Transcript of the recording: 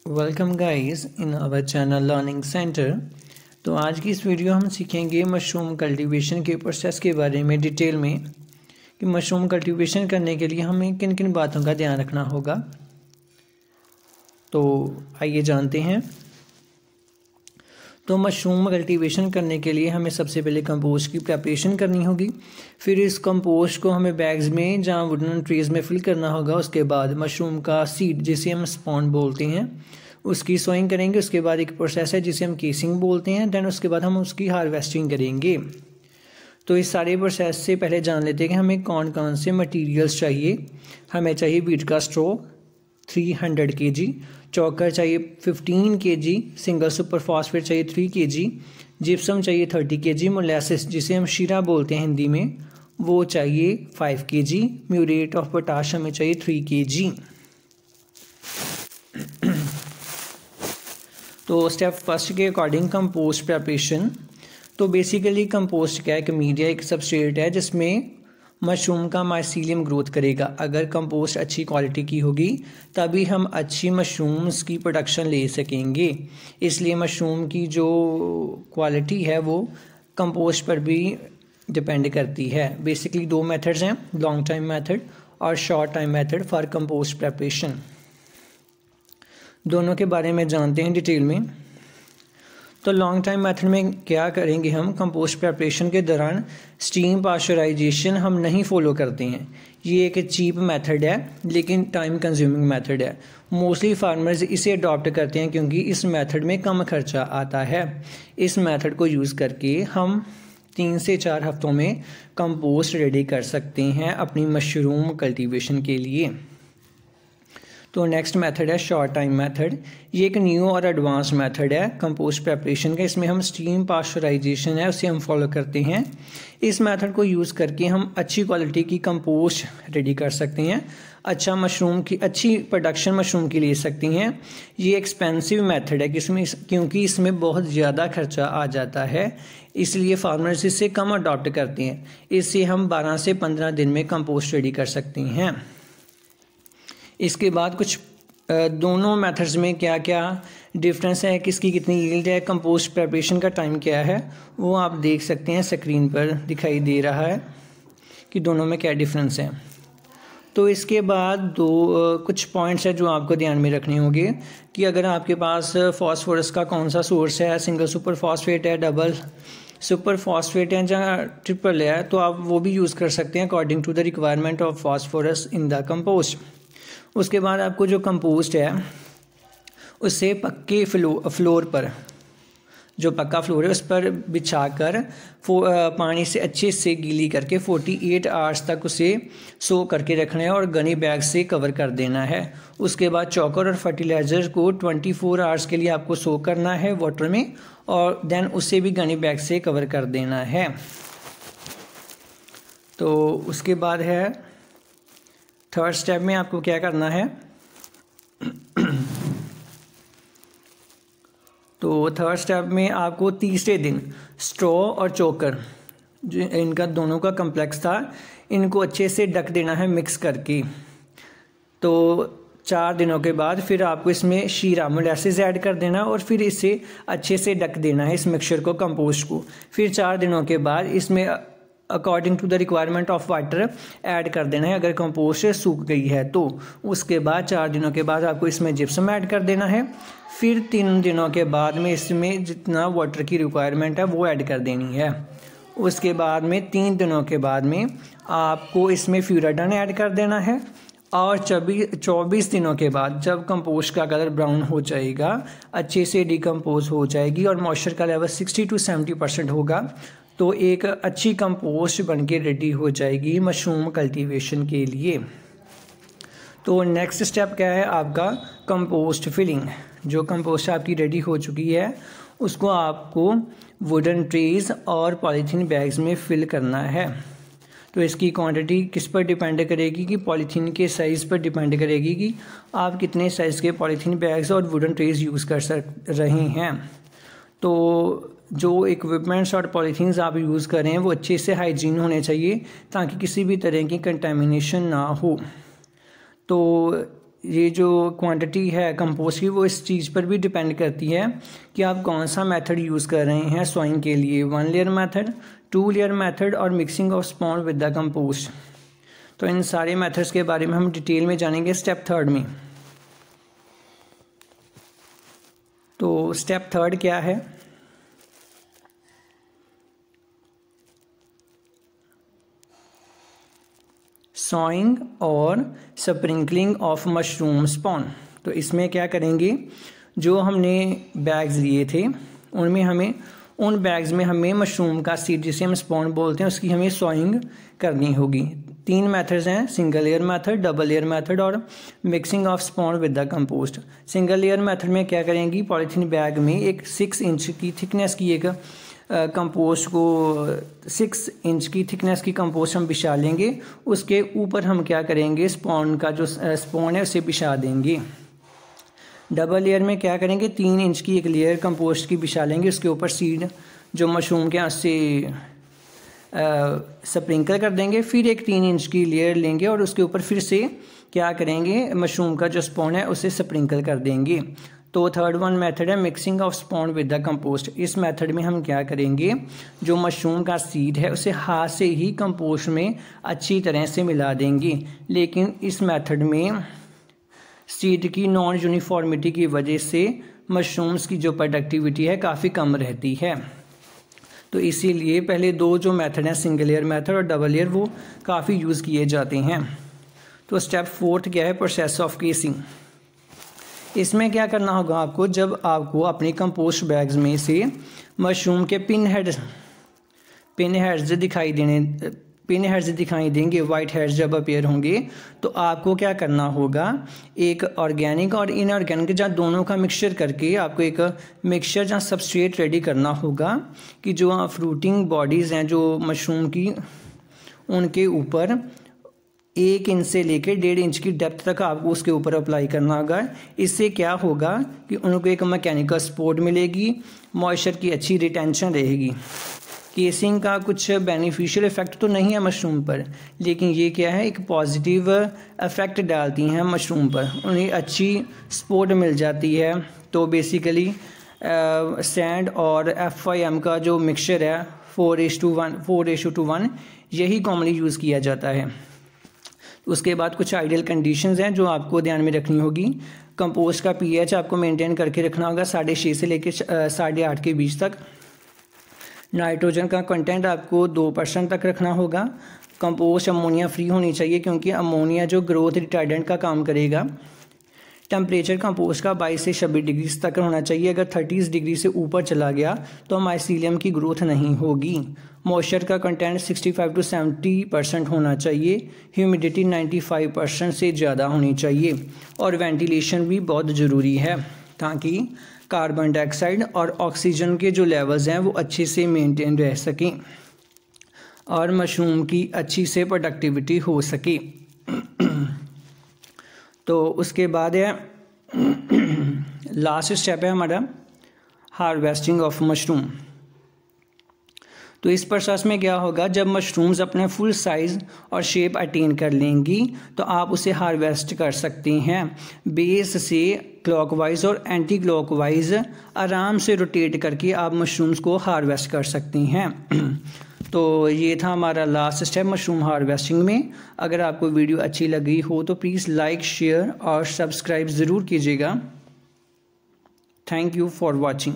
Welcome guys in our channel learning centre. तो आज की इस वीडियो हम सीखेंगे मशरूम कल्टीवेशन के प्रोसेस के बारे में डिटेल में कि मशरूम कल्टीवेशन करने के लिए हमें किन किन बातों का ध्यान रखना होगा। तो आइए जानते हैं। तो मशरूम कल्टीवेशन करने के लिए हमें सबसे पहले कंपोस्ट की प्रिपरेशन करनी होगी। फिर इस कंपोस्ट को हमें बैग्स में जहाँ वुडन ट्रेज में फिल करना होगा। उसके बाद मशरूम का सीड जिसे हम स्पॉन बोलते हैं उसकी सोइंग करेंगे। उसके बाद एक प्रोसेस है जिसे हम केसिंग बोलते हैं। दैन उसके बाद हम उसकी हार्वेस्टिंग करेंगे। तो इस सारे प्रोसेस से पहले जान लेते हैं कि हमें कौन कौन से मटेरियल्स चाहिए। हमें चाहिए वीट का स्ट्रॉ 300 kg, चॉकर चाहिए 15 kg, सिंगल सुपर फॉस्फेट चाहिए 3 kg, जिप्सम चाहिए 30 kg, मोलेसिस जिसे हम शीरा बोलते हैं हिंदी में वो चाहिए 5 kg, म्यूरेट ऑफ पोटाश हमें चाहिए 3 kg। तो स्टेप फर्स्ट के अकॉर्डिंग कंपोस्ट प्रिपरेशन। तो बेसिकली कंपोस्ट क्या है, एक मीडिया एक सबस्ट्रेट है जिसमें मशरूम का माइसीलियम ग्रोथ करेगा। अगर कंपोस्ट अच्छी क्वालिटी की होगी तभी हम अच्छी मशरूम्स की प्रोडक्शन ले सकेंगे। इसलिए मशरूम की जो क्वालिटी है वो कंपोस्ट पर भी डिपेंड करती है। बेसिकली दो मेथड्स हैं, लॉन्ग टाइम मेथड और short time method for compost preparation. दोनों के बारे में जानते हैं डिटेल में। तो लॉन्ग टाइम मेथड में क्या करेंगे, हम कंपोस्ट प्रिपरेशन के दौरान स्टीम पास्चराइजेशन हम नहीं फॉलो करते हैं। ये एक चीप मेथड है लेकिन टाइम कंज्यूमिंग मेथड है। मोस्टली फार्मर्स इसे अडॉप्ट करते हैं क्योंकि इस मेथड में कम खर्चा आता है। इस मेथड को यूज़ करके हम 3 से 4 हफ्तों में कंपोस्ट रेडी कर सकते हैं अपनी मशरूम कल्टीवेशन के लिए। तो नेक्स्ट मेथड है शॉर्ट टाइम मेथड। ये एक न्यू और एडवांस मेथड है कंपोस्ट प्रिपरेशन का। इसमें हम स्टीम पास्चराइजेशन है उसे हम फॉलो करते हैं। इस मेथड को यूज़ करके हम अच्छी क्वालिटी की कंपोस्ट रेडी कर सकते हैं। अच्छा मशरूम की अच्छी प्रोडक्शन मशरूम की ले सकती हैं। ये एक्सपेंसिव मेथड है क्योंकि इसमें बहुत ज़्यादा खर्चा आ जाता है, इसलिए फार्मर्स इसे कम अडॉप्ट करते हैं। इससे हम 12 से 15 दिन में कंपोस्ट रेडी कर सकते हैं। इसके बाद कुछ दोनों मेथड्स में क्या क्या डिफरेंस है, किसकी कितनी यील्ड है, कंपोस्ट प्रिपरेशन का टाइम क्या है, वो आप देख सकते हैं स्क्रीन पर दिखाई दे रहा है कि दोनों में क्या डिफरेंस है। तो इसके बाद कुछ पॉइंट्स है जो आपको ध्यान में रखने होंगे कि अगर आपके पास फॉस्फोरस का कौन सा सोर्स है, सिंगल सुपर फॉस्फेट है, डबल सुपर फॉस्फेट है, जहाँ ट्रिपल है, तो आप वो भी यूज़ कर सकते हैं according to the requirement of phosphorus in the compost. उसके बाद आपको जो कंपोस्ट है उसे पक्के फ्लोर पर, जो पक्का फ्लोर है उस पर बिछाकर पानी से अच्छे से गीली करके 48 आवर्स तक उसे सो करके रखना है और गनी बैग से कवर कर देना है। उसके बाद चॉकर और फर्टिलाइज़र को 24 आवर्स के लिए आपको सो करना है वाटर में और देन उसे भी गनी बैग से कवर कर देना है। तो उसके बाद है थर्ड स्टेप में आपको क्या करना है। तो थर्ड स्टेप में आपको तीसरे दिन स्ट्रॉ और चोकर जो इनका दोनों का कम्प्लेक्स था, इनको अच्छे से ढक देना है मिक्स करके। तो 4 दिनों के बाद फिर आपको इसमें शीरा मोलेसिस ऐड कर देना और फिर इसे अच्छे से ढक देना है इस मिक्सचर को, कंपोस्ट को। फिर 4 दिनों के बाद इसमें according to the requirement of water add कर देना है अगर कंपोस्ट सूख गई है तो। उसके बाद 4 दिनों के बाद आपको इसमें जिप्सम ऐड कर देना है। फिर 3 दिनों के बाद में इसमें जितना वाटर की रिक्वायरमेंट है वो ऐड कर देनी है। उसके बाद में 3 दिनों के बाद में आपको इसमें फ्यूराडाइन ऐड कर देना है और 24 दिनों के बाद जब कंपोस्ट का कलर ब्राउन हो जाएगा, अच्छे से डिकम्पोज हो जाएगी और मॉइस्चर का लेवल 60 to 70% होगा, तो एक अच्छी कंपोस्ट बनके रेडी हो जाएगी मशरूम कल्टीवेशन के लिए। तो नेक्स्ट स्टेप क्या है आपका, कंपोस्ट फिलिंग। जो कंपोस्ट आपकी रेडी हो चुकी है उसको आपको वुडन ट्रेज और पॉलीथीन बैग्स में फिल करना है। तो इसकी क्वांटिटी किस पर डिपेंड करेगी कि पॉलीथीन के साइज़ पर डिपेंड करेगी कि आप कितने साइज़ के पॉलीथीन बैग्स और वुडन ट्रेज यूज़ कर रहे हैं। तो जो इक्विपमेंट्स और पॉलीथीन्स आप यूज़ करें वो अच्छे से हाइजीन होने चाहिए ताकि किसी भी तरह की कंटेमिनेशन ना हो। तो ये जो क्वांटिटी है कंपोस्ट की वो इस चीज़ पर भी डिपेंड करती है कि आप कौन सा मेथड यूज़ कर रहे हैं सॉइंग के लिए, 1 लेयर मेथड, 2 लेयर मेथड और mixing of sponge with the compost. तो इन सारे मेथड्स के बारे में हम डिटेल में जानेंगे स्टेप 3 में। तो स्टेप 3 क्या है? सॉइंग और स्प्रिंकलिंग ऑफ मशरूम स्पॉन। तो इसमें क्या करेंगे, जो हमने बैग्स लिए थे उन बैग्स में हमें मशरूम का सीड, जिसे हम स्पॉन बोलते हैं, उसकी हमें सॉइंग करनी होगी। 3 मेथड्स हैं, single layer method, double layer method और mixing of spawn with the compost. Single layer method में क्या करेंगे, पॉलीथीन बैग में एक 6 इंच की थिकनेस की एक कंपोस्ट को 6 इंच की थिकनेस की कंपोस्ट हम बिछा लेंगे। उसके ऊपर हम क्या करेंगे, स्पॉन का जो स्पॉन है उसे बिछा देंगे। डबल लेयर में क्या करेंगे, 3 इंच की एक लेयर कंपोस्ट की बिछा लेंगे, उसके ऊपर सीड जो मशरूम के उससे स्प्रिंकल कर देंगे। फिर एक 3 इंच की लेयर लेंगे और उसके ऊपर फिर से क्या करेंगे, मशरूम का जो स्पॉन है उसे स्प्रिंकल कर देंगे। तो थर्ड वन मेथड है mixing of spawn with the compost. इस मेथड में हम क्या करेंगे, जो मशरूम का सीड है उसे हाथ से ही कंपोस्ट में अच्छी तरह से मिला देंगे। लेकिन इस मेथड में सीड की नॉन यूनिफॉर्मिटी की वजह से मशरूम्स की जो प्रोडक्टिविटी है काफ़ी कम रहती है। तो इसीलिए पहले 2 जो मेथड हैं, सिंगल लेयर मेथड और डबल लेयर, वो काफ़ी यूज़ किए जाते हैं। तो स्टेप 4 क्या है, प्रोसेस ऑफ केसिंग। इसमें क्या करना होगा आपको, जब आपको अपने कंपोस्ट बैग्स में से मशरूम के पिन हेड्स दिखाई देंगे, वाइट हेड्स जब अपीयर होंगे, तो आपको क्या करना होगा, एक ऑर्गेनिक और इनऑर्गेनिक जहाँ दोनों का मिक्सचर करके आपको एक मिक्सचर जहाँ सबस्ट्रेट रेडी करना होगा कि जो फ्रूटिंग बॉडीज़ हैं जो मशरूम की, उनके ऊपर 1 इंच से लेकर 1.5 इंच की डेप्थ तक आपको उसके ऊपर अप्लाई करना होगा। इससे क्या होगा कि उनको एक मैकेनिकल सपोर्ट मिलेगी, मॉइस्चर की अच्छी रिटेंशन रहेगी। केसिंग का कुछ बेनिफिशियल इफेक्ट तो नहीं है मशरूम पर, लेकिन ये क्या है, एक पॉजिटिव इफेक्ट डालती हैं मशरूम पर, उन्हें अच्छी सपोर्ट मिल जाती है। तो बेसिकली सैंड और FIM का जो मिक्सचर है 4:1 यही कॉमनली यूज़ किया जाता है। उसके बाद कुछ आइडियल कंडीशंस हैं जो आपको ध्यान में रखनी होगी। कंपोस्ट का pH आपको मेंटेन करके रखना होगा 6.5 से लेकर 8.5 के बीच तक। नाइट्रोजन का कंटेंट आपको 2% तक रखना होगा। कंपोस्ट अमोनिया फ्री होनी चाहिए, क्योंकि अमोनिया जो ग्रोथ रिटार्डेंट का काम करेगा। टेम्परेचर कंपोस्ट का 22 से 26 डिग्री तक होना चाहिए। अगर 30 डिग्री से ऊपर चला गया तो माइसीलियम की ग्रोथ नहीं होगी। मॉइस्चर का कंटेंट 65 to 70% होना चाहिए। ह्यूमिडिटी 95% से ज़्यादा होनी चाहिए। और वेंटिलेशन भी बहुत ज़रूरी है, ताकि कार्बन डाइऑक्साइड और ऑक्सीजन के जो लेवल्स हैं वो अच्छे से मेंटेन रह सकें और मशरूम की अच्छी से प्रोडक्टिविटी हो सके। तो उसके बाद है लास्ट स्टेप है हमारा हार्वेस्टिंग ऑफ मशरूम। तो इस प्रोसेस में क्या होगा, जब मशरूम्स अपने फुल साइज़ और शेप अटेन कर लेंगी तो आप उसे हार्वेस्ट कर सकते हैं। बेस से क्लॉकवाइज और एंटी क्लॉकवाइज आराम से रोटेट करके आप मशरूम्स को हार्वेस्ट कर सकती हैं। तो ये था हमारा लास्ट स्टेप मशरूम हार्वेस्टिंग में। अगर आपको वीडियो अच्छी लगी हो तो प्लीज़ लाइक, शेयर और सब्सक्राइब ज़रूर कीजिएगा। Thank you for watching.